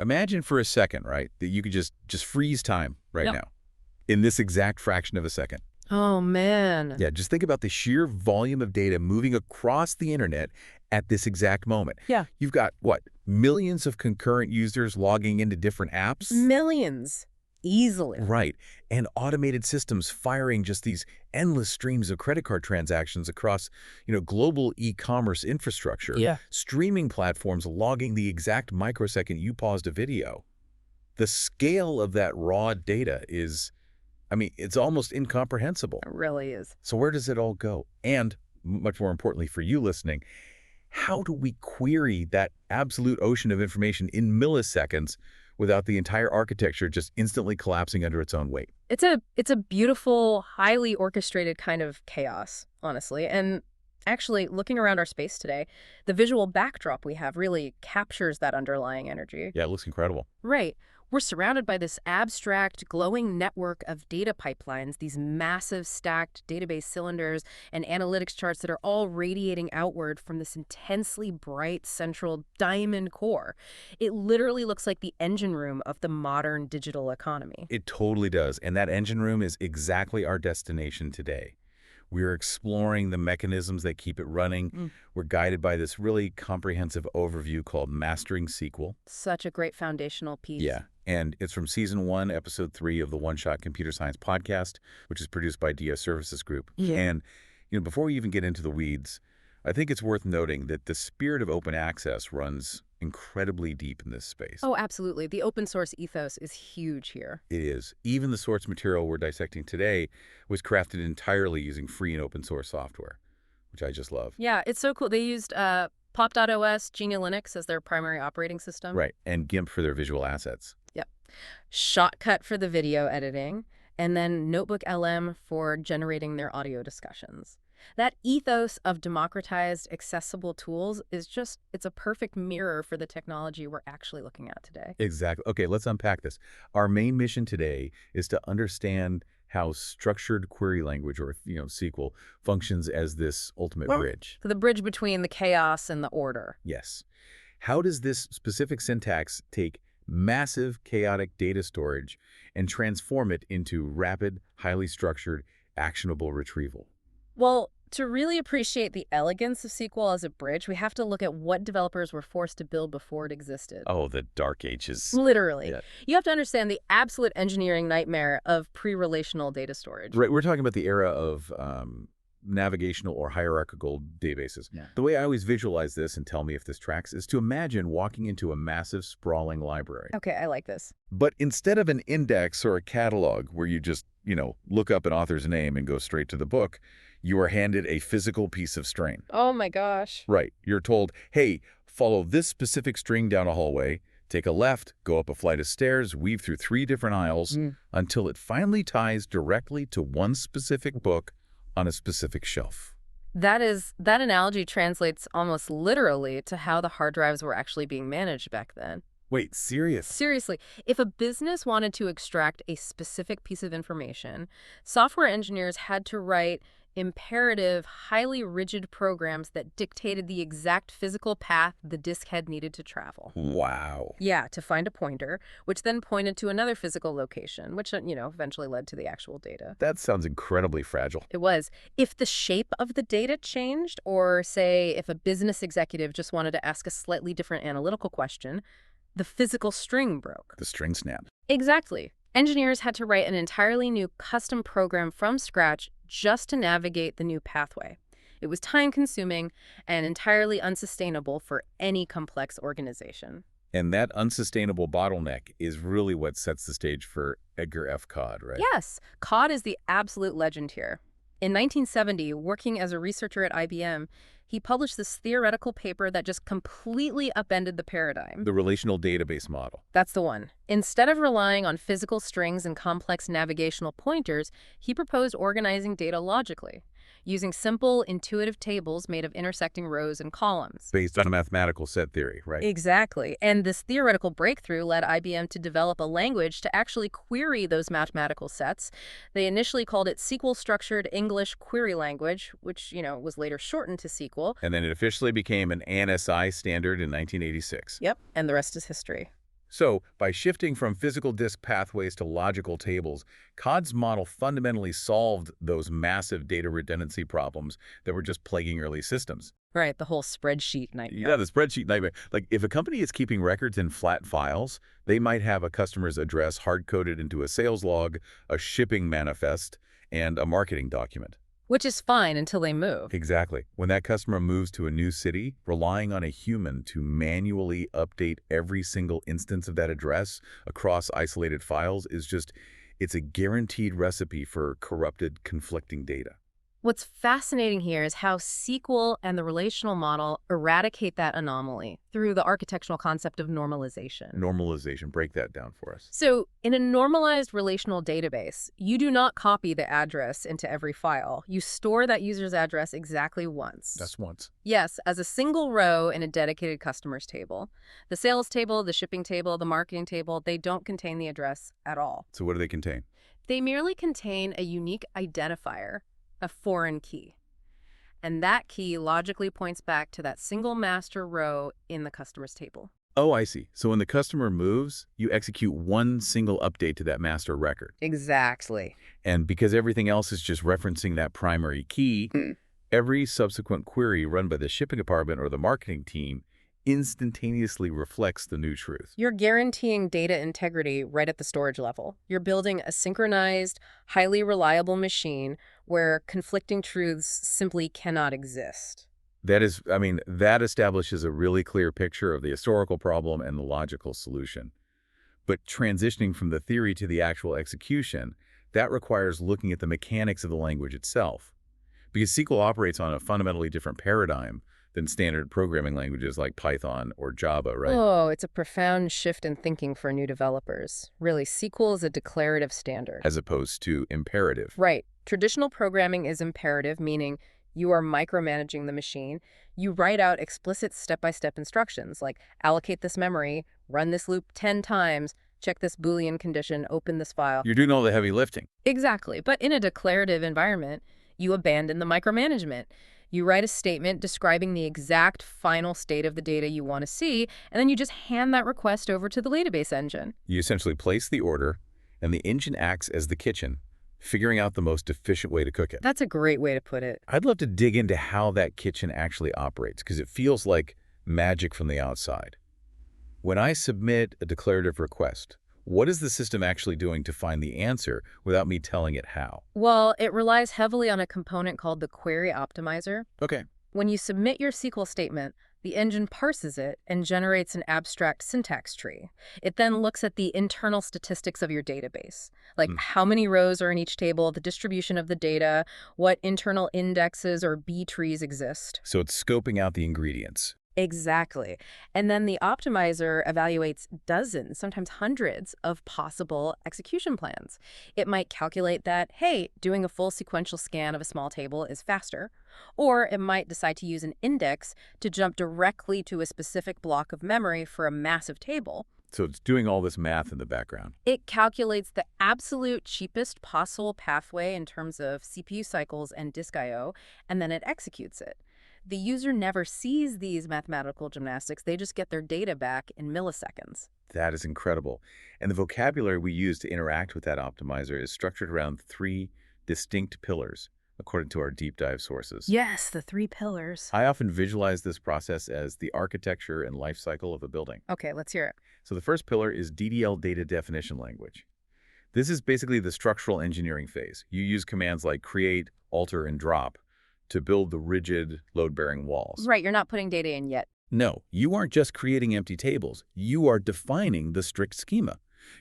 Imagine for a second, right, that you could just freeze time right Yep. now in this exact fraction of a second. Oh, man. Yeah, just think about the sheer volume of data moving across the internet at this exact moment. Yeah. You've got, what, millions of concurrent users logging into different apps? Millions. Easily. Right. And automated systems firing just these endless streams of credit card transactions across, global e-commerce infrastructure. Yeah. Streaming platforms logging the exact microsecond you paused a video. The scale of that raw data is, it's almost incomprehensible. It really is. So where does it all go? And much more importantly for you listening, how do we query that absolute ocean of information in milliseconds without the entire architecture just instantly collapsing under its own weight? It's a beautiful, highly orchestrated kind of chaos, honestly. And actually, looking around our space today, the visual backdrop we have really captures that underlying energy. Yeah, it looks incredible. Right. We're surrounded by this abstract, glowing network of data pipelines, these massive stacked database cylinders and analytics charts that are all radiating outward from this intensely bright central diamond core. It literally looks like the engine room of the modern digital economy. It totally does. And that engine room is exactly our destination today. We're exploring the mechanisms that keep it running. We're guided by this really comprehensive overview called Mastering SQL. Such a great foundational piece. Yeah. And it's from Season 1, Episode 3 of the One Shot Computer Science podcast, which is produced by Djere Services Group. Yeah. And, before we even get into the weeds, I think it's worth noting that the spirit of open access runs incredibly deep in this space. Oh, absolutely. The open source ethos is huge here. It is. Even the source material we're dissecting today was crafted entirely using free and open source software, which I just love. Yeah, it's so cool. They used Pop.os, Genia Linux as their primary operating system. Right, and GIMP for their visual assets. Yep. Shotcut for the video editing, and then Notebook LM for generating their audio discussions. That ethos of democratized, accessible tools is it's a perfect mirror for the technology we're actually looking at today. Exactly. Okay, let's unpack this. Our main mission today is to understand how structured query language, or SQL, functions as this ultimate bridge. So the bridge between the chaos and the order. Yes. How does this specific syntax take massive chaotic data storage and transform it into rapid, highly structured, actionable retrieval? Well, to really appreciate the elegance of SQL as a bridge, we have to look at what developers were forced to build before it existed. Oh, the dark ages. Literally. Yeah. You have to understand the absolute engineering nightmare of pre-relational data storage. Right, we're talking about the era of navigational or hierarchical databases. Yeah. The way I always visualize this, and tell me if this tracks, is to imagine walking into a massive, sprawling library. Okay, I like this. But instead of an index or a catalog where you just, look up an author's name and go straight to the book, you are handed a physical piece of string. Oh my gosh. Right. You're told, hey, follow this specific string down a hallway, take a left, go up a flight of stairs, weave through 3 different aisles until it finally ties directly to one specific book on a specific shelf. That analogy translates almost literally to how the hard drives were actually being managed back then. Wait, serious? Seriously, if a business wanted to extract a specific piece of information, software engineers had to write imperative, highly rigid programs that dictated the exact physical path the disk head needed to travel. Wow. Yeah, to find a pointer, which then pointed to another physical location, which, eventually led to the actual data. That sounds incredibly fragile. It was. If the shape of the data changed, or say if a business executive just wanted to ask a slightly different analytical question, the physical string broke. The string snapped. Exactly. Engineers had to write an entirely new custom program from scratch just to navigate the new pathway. It was time-consuming and entirely unsustainable for any complex organization. And that unsustainable bottleneck is really what sets the stage for Edgar F. right? Yes, Cod is the absolute legend here. In 1970, working as a researcher at IBM, he published this theoretical paper that just completely upended the paradigm. The relational database model. That's the one. Instead of relying on physical strings and complex navigational pointers, he proposed organizing data logically, using simple, intuitive tables made of intersecting rows and columns. Based on a mathematical set theory, right? Exactly. And this theoretical breakthrough led IBM to develop a language to actually query those mathematical sets. They initially called it SQL Structured English Query Language, which, was later shortened to SQL. And then it officially became an ANSI standard in 1986. Yep. And the rest is history. So, by shifting from physical disk pathways to logical tables, Codd's model fundamentally solved those massive data redundancy problems that were just plaguing early systems. Right, the whole spreadsheet Yeah, nightmare. the spreadsheet nightmare. Like, if a company is keeping records in flat files, they might have a customer's address hard-coded into a sales log, a shipping manifest, and a marketing document. Which is fine until they move. Exactly. When that customer moves to a new city, relying on a human to manually update every single instance of that address across isolated files is just, it's a guaranteed recipe for corrupted, conflicting data. What's fascinating here is how SQL and the relational model eradicate that anomaly through the architectural concept of normalization. Normalization, break that down for us. So, in a normalized relational database, you do not copy the address into every file. You store that user's address exactly once. That's once. Yes, as a single row in a dedicated customers table. The sales table, the shipping table, the marketing table, they don't contain the address at all. So what do they contain? They merely contain a unique identifier, a foreign key. And that key logically points back to that single master row in the customers table. Oh, I see. So when the customer moves, you execute one single update to that master record. Exactly. And because everything else is just referencing that primary key, every subsequent query run by the shipping department or the marketing team instantaneously reflects the new truth. You're guaranteeing data integrity right at the storage level. You're building a synchronized, highly reliable machine where conflicting truths simply cannot exist. That establishes a really clear picture of the historical problem and the logical solution. But transitioning from the theory to the actual execution, that requires looking at the mechanics of the language itself. Because SQL operates on a fundamentally different paradigm than standard programming languages like Python or Java, right? Oh, it's a profound shift in thinking for new developers. Really, SQL is a declarative standard. As opposed to imperative. Right. Traditional programming is imperative, meaning you are micromanaging the machine. You write out explicit step-by-step instructions like allocate this memory, run this loop 10 times, check this Boolean condition, open this file. You're doing all the heavy lifting. Exactly. But in a declarative environment, you abandon the micromanagement. You write a statement describing the exact final state of the data you want to see, and then you just hand that request over to the database engine. You essentially place the order, and the engine acts as the kitchen, figuring out the most efficient way to cook it. That's a great way to put it. I'd love to dig into how that kitchen actually operates, because it feels like magic from the outside. When I submit a declarative request, what is the system actually doing to find the answer without me telling it how? Well, it relies heavily on a component called the query optimizer. Okay. When you submit your SQL statement, the engine parses it and generates an abstract syntax tree. It then looks at the internal statistics of your database, like how many rows are in each table, the distribution of the data, what internal indexes or B trees exist. So it's scoping out the ingredients. Exactly. And then the optimizer evaluates dozens, sometimes hundreds, of possible execution plans. It might calculate that, hey, doing a full sequential scan of a small table is faster. Or it might decide to use an index to jump directly to a specific block of memory for a massive table. So it's doing all this math in the background. It calculates the absolute cheapest possible pathway in terms of CPU cycles and disk I/O, and then it executes it. The user never sees these mathematical gymnastics. They just get their data back in milliseconds. That is incredible. And the vocabulary we use to interact with that optimizer is structured around 3 distinct pillars, according to our deep dive sources. Yes, the 3 pillars. I often visualize this process as the architecture and life cycle of a building. Okay, let's hear it. So the first pillar is DDL data definition language. This is basically the structural engineering phase. You use commands like create, alter, and drop to build the rigid, load-bearing walls. Right, you're not putting data in yet. No, you aren't just creating empty tables. You are defining the strict schema.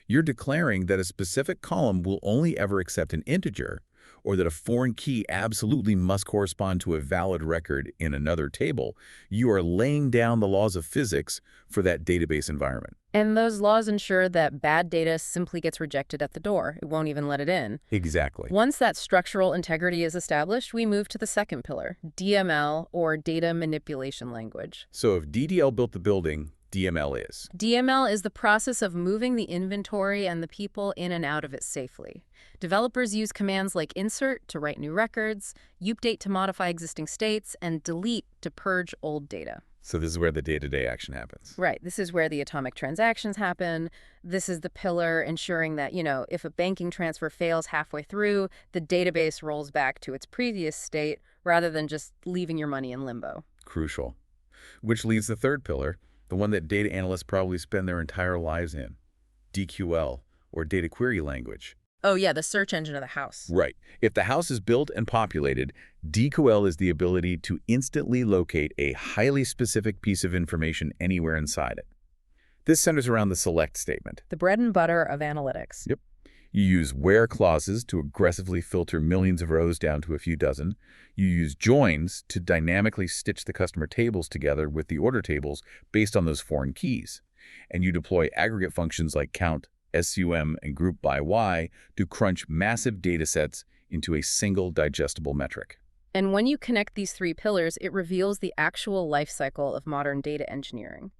You're declaring that a specific column will only ever accept an integer, or that a foreign key absolutely must correspond to a valid record in another table. You are laying down the laws of physics for that database environment. And those laws ensure that bad data simply gets rejected at the door. It won't even let it in. Exactly. Once that structural integrity is established, we move to the second pillar, DML, or data manipulation language. So if DDL built the building, DML is? DML is the process of moving the inventory and the people in and out of it safely. Developers use commands like insert to write new records, update to modify existing states, and delete to purge old data. So this is where the day-to-day action happens. Right. This is where the atomic transactions happen. This is the pillar ensuring that, if a banking transfer fails halfway through, the database rolls back to its previous state rather than just leaving your money in limbo. Crucial. Which leads the third pillar, the one that data analysts probably spend their entire lives in, DQL, or data query language. Oh, yeah, the search engine of the house. Right. If the house is built and populated, DQL is the ability to instantly locate a highly specific piece of information anywhere inside it. This centers around the select statement. The bread and butter of analytics. Yep. You use where clauses to aggressively filter millions of rows down to a few dozen. You use joins to dynamically stitch the customer tables together with the order tables based on those foreign keys. And you deploy aggregate functions like count, SUM, and group by Y to crunch massive data sets into a single digestible metric. And when you connect these three pillars, it reveals the actual life cycle of modern data engineering.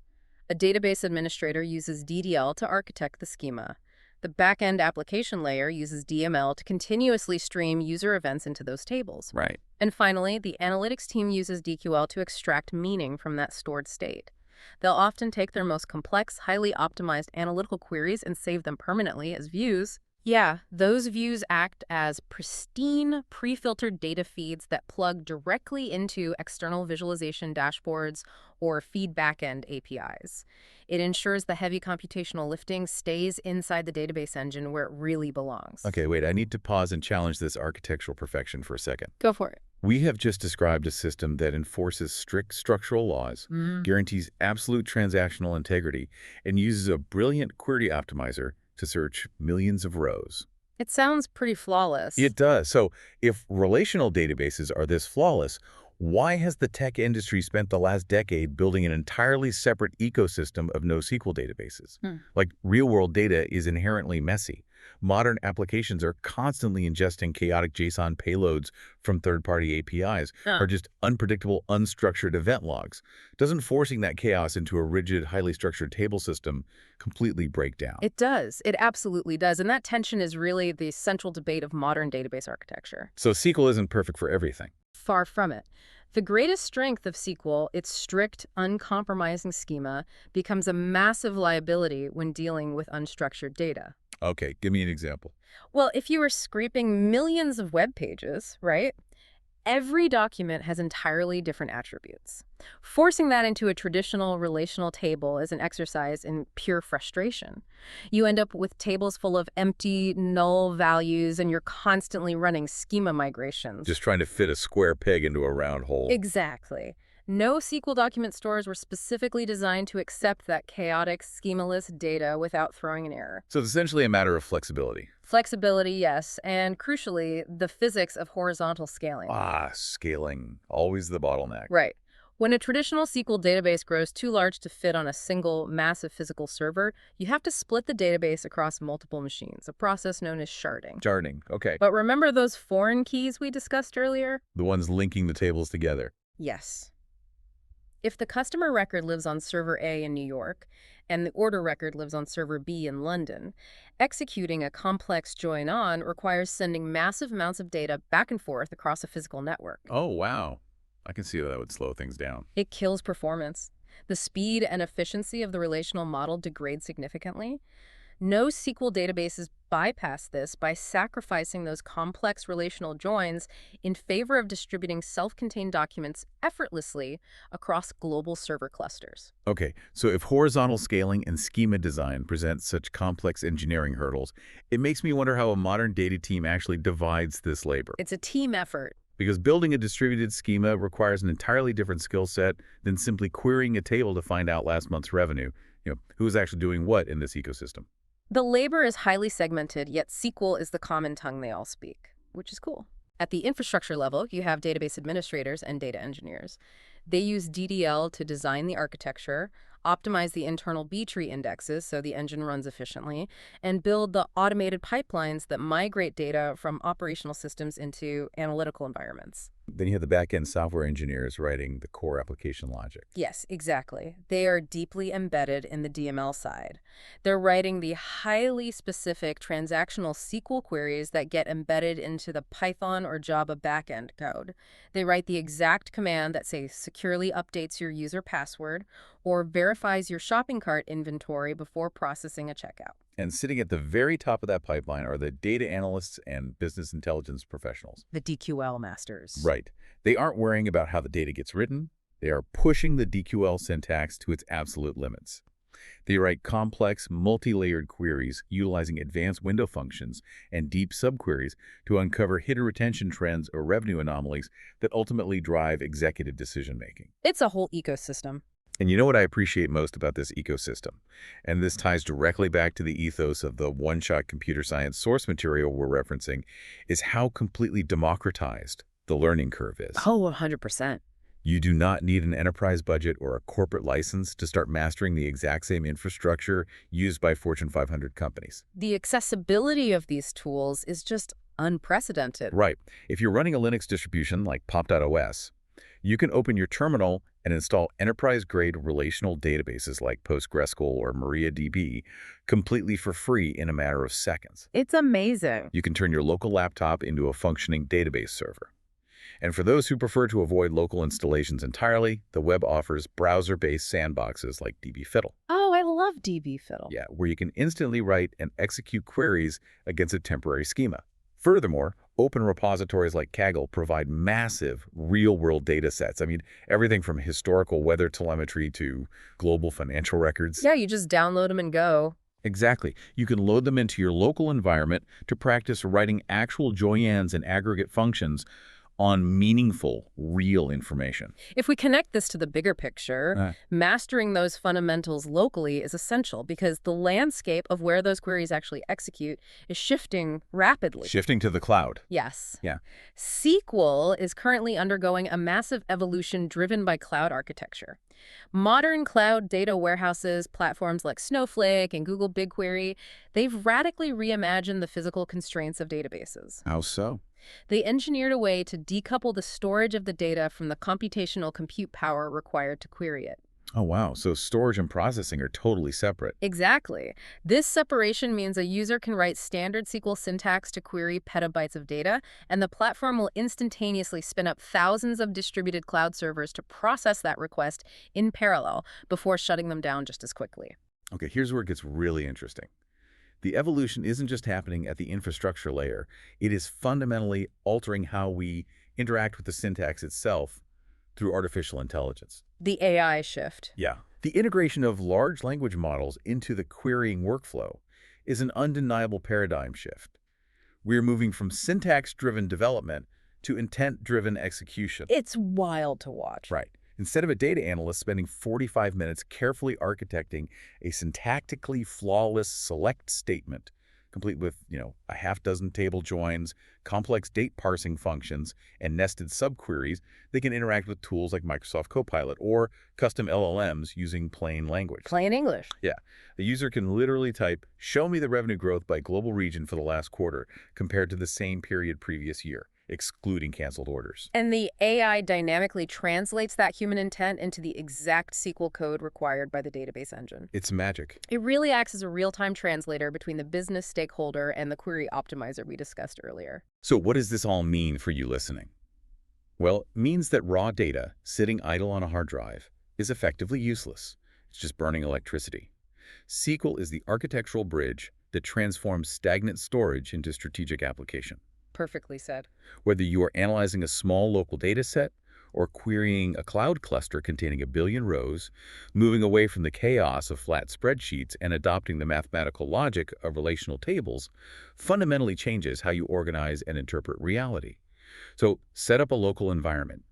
A database administrator uses DDL to architect the schema. The back-end application layer uses DML to continuously stream user events into those tables. Right. And finally, the analytics team uses DQL to extract meaning from that stored state. They'll often take their most complex, highly optimized analytical queries and save them permanently as views. Yeah, those views act as pristine, pre-filtered data feeds that plug directly into external visualization dashboards or feed backend APIs. It ensures the heavy computational lifting stays inside the database engine where it really belongs. Okay, wait, I need to pause and challenge this architectural perfection for a second. Go for it. We have just described a system that enforces strict structural laws, guarantees absolute transactional integrity, and uses a brilliant query optimizer to search millions of rows. It sounds pretty flawless. It does. So if relational databases are this flawless, why has the tech industry spent the last decade building an entirely separate ecosystem of NoSQL databases? Like, real-world data is inherently messy. Modern applications are constantly ingesting chaotic JSON payloads from third-party APIs or just unpredictable, unstructured event logs. Doesn't forcing that chaos into a rigid, highly structured table system completely break down? It does. It absolutely does. And that tension is really the central debate of modern database architecture. So SQL isn't perfect for everything. Far from it. The greatest strength of SQL, its strict, uncompromising schema, becomes a massive liability when dealing with unstructured data. Okay, give me an example. Well, if you were scraping millions of web pages, right, every document has entirely different attributes. Forcing that into a traditional relational table is an exercise in pure frustration. You end up with tables full of empty, null values, and you're constantly running schema migrations. Just trying to fit a square peg into a round hole. Exactly. No SQL document stores were specifically designed to accept that chaotic, schemaless data without throwing an error. So it's essentially a matter of flexibility. Flexibility, yes, and crucially, the physics of horizontal scaling. Scaling. Always the bottleneck. Right. When a traditional SQL database grows too large to fit on a single, massive physical server, you have to split the database across multiple machines, a process known as sharding. Sharding, okay. But remember those foreign keys we discussed earlier? The ones linking the tables together. Yes. If the customer record lives on server A in New York and the order record lives on server B in London, executing a complex join-on requires sending massive amounts of data back and forth across a physical network. Oh, wow. I can see how that would slow things down. It kills performance. The speed and efficiency of the relational model degrade significantly. NoSQL databases bypass this by sacrificing those complex relational joins in favor of distributing self-contained documents effortlessly across global server clusters. Okay, so if horizontal scaling and schema design present such complex engineering hurdles, it makes me wonder how a modern data team actually divides this labor. It's a team effort. Because building a distributed schema requires an entirely different skill set than simply querying a table to find out last month's revenue. Who's actually doing what in this ecosystem? The labor is highly segmented, yet SQL is the common tongue they all speak, which is cool. At the infrastructure level, you have database administrators and data engineers. They use DDL to design the architecture, optimize the internal B-tree indexes so the engine runs efficiently, and build the automated pipelines that migrate data from operational systems into analytical environments. Then you have the back-end software engineers writing the core application logic. Yes, exactly. They are deeply embedded in the DML side. They're writing the highly specific transactional SQL queries that get embedded into the Python or Java backend code. They write the exact command that, say, securely updates your user password or verifies your shopping cart inventory before processing a checkout. And sitting at the very top of that pipeline are the data analysts and business intelligence professionals. The DQL masters. Right. They aren't worrying about how the data gets written. They are pushing the DQL syntax to its absolute limits. They write complex, multi-layered queries utilizing advanced window functions and deep subqueries to uncover hidden retention trends or revenue anomalies that ultimately drive executive decision-making. It's a whole ecosystem. And you know what I appreciate most about this ecosystem? And this ties directly back to the ethos of the one-shot computer science source material we're referencing, is how completely democratized the learning curve is. Oh, 100%. You do not need an enterprise budget or a corporate license to start mastering the exact same infrastructure used by Fortune 500 companies. The accessibility of these tools is just unprecedented. Right. If you're running a Linux distribution like pop.os, you can open your terminal and install enterprise-grade relational databases like PostgreSQL or MariaDB completely for free in a matter of seconds. It's amazing. You can turn your local laptop into a functioning database server. And for those who prefer to avoid local installations entirely, the web offers browser-based sandboxes like dbfiddle. Oh, I love dbfiddle. Yeah, where you can instantly write and execute queries against a temporary schema. Furthermore, open repositories like Kaggle provide massive real-world data sets. I mean, everything from historical weather telemetry to global financial records. Yeah, you just download them and go. Exactly. You can load them into your local environment to practice writing actual joins and aggregate functions on meaningful, real information. If we connect this to the bigger picture, mastering those fundamentals locally is essential because the landscape of where those queries actually execute is shifting rapidly. Shifting to the cloud. Yes. Yeah. SQL is currently undergoing a massive evolution driven by cloud architecture. Modern cloud data warehouses, platforms like Snowflake and Google BigQuery, they've radically reimagined the physical constraints of databases. How so? They engineered a way to decouple the storage of the data from the computational compute power required to query it. Oh, wow. So storage and processing are totally separate. Exactly. This separation means a user can write standard SQL syntax to query petabytes of data, and the platform will instantaneously spin up thousands of distributed cloud servers to process that request in parallel before shutting them down just as quickly. Okay, here's where it gets really interesting. The evolution isn't just happening at the infrastructure layer. It is fundamentally altering how we interact with the syntax itself through artificial intelligence. The AI shift. Yeah. The integration of large language models into the querying workflow is an undeniable paradigm shift. We're moving from syntax-driven development to intent-driven execution. It's wild to watch. Right. Instead of a data analyst spending 45 minutes carefully architecting a syntactically flawless select statement, complete with, a half-dozen table joins, complex date parsing functions, and nested subqueries, they can interact with tools like Microsoft Copilot or custom LLMs using plain language. Plain English. Yeah. The user can literally type, "Show me the revenue growth by global region for the last quarter compared to the same period previous year," excluding canceled orders. And the AI dynamically translates that human intent into the exact SQL code required by the database engine. It's magic. It really acts as a real-time translator between the business stakeholder and the query optimizer we discussed earlier. So what does this all mean for you listening? Well, it means that raw data sitting idle on a hard drive is effectively useless. It's just burning electricity. SQL is the architectural bridge that transforms stagnant storage into strategic application. Perfectly said. Whether you are analyzing a small local data set or querying a cloud cluster containing a billion rows, moving away from the chaos of flat spreadsheets and adopting the mathematical logic of relational tables fundamentally changes how you organize and interpret reality. So set up a local environment.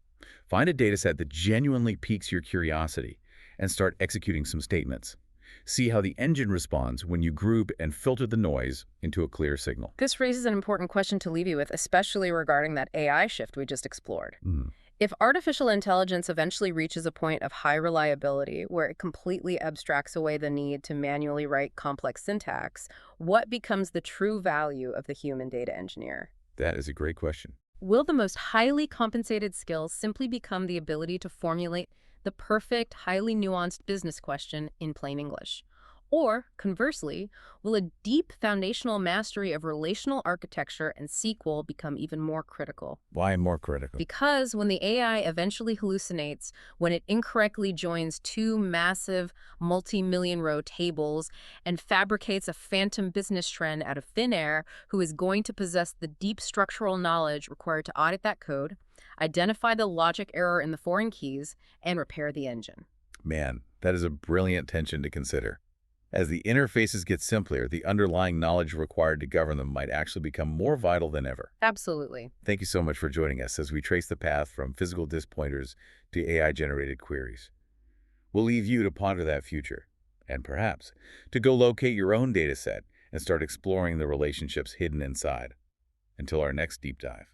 Find a data set that genuinely piques your curiosity and start executing some statements. See how the engine responds when you group and filter the noise into a clear signal. This raises an important question to leave you with, especially regarding that AI shift we just explored. If artificial intelligence eventually reaches a point of high reliability where it completely abstracts away the need to manually write complex syntax, what becomes the true value of the human data engineer? That is a great question. Will the most highly compensated skill simply become the ability to formulate the perfect, highly nuanced business question in plain English? Or, conversely, will a deep foundational mastery of relational architecture and SQL become even more critical? Why more critical? Because when the AI eventually hallucinates, when it incorrectly joins two massive multi-million row tables and fabricates a phantom business trend out of thin air, who is going to possess the deep structural knowledge required to audit that code, identify the logic error in the foreign keys, and repair the engine? Man, that is a brilliant tension to consider. As the interfaces get simpler, the underlying knowledge required to govern them might actually become more vital than ever. Absolutely. Thank you so much for joining us as we trace the path from physical disk pointers to AI-generated queries. We'll leave you to ponder that future, and perhaps to go locate your own dataset and start exploring the relationships hidden inside. Until our next deep dive.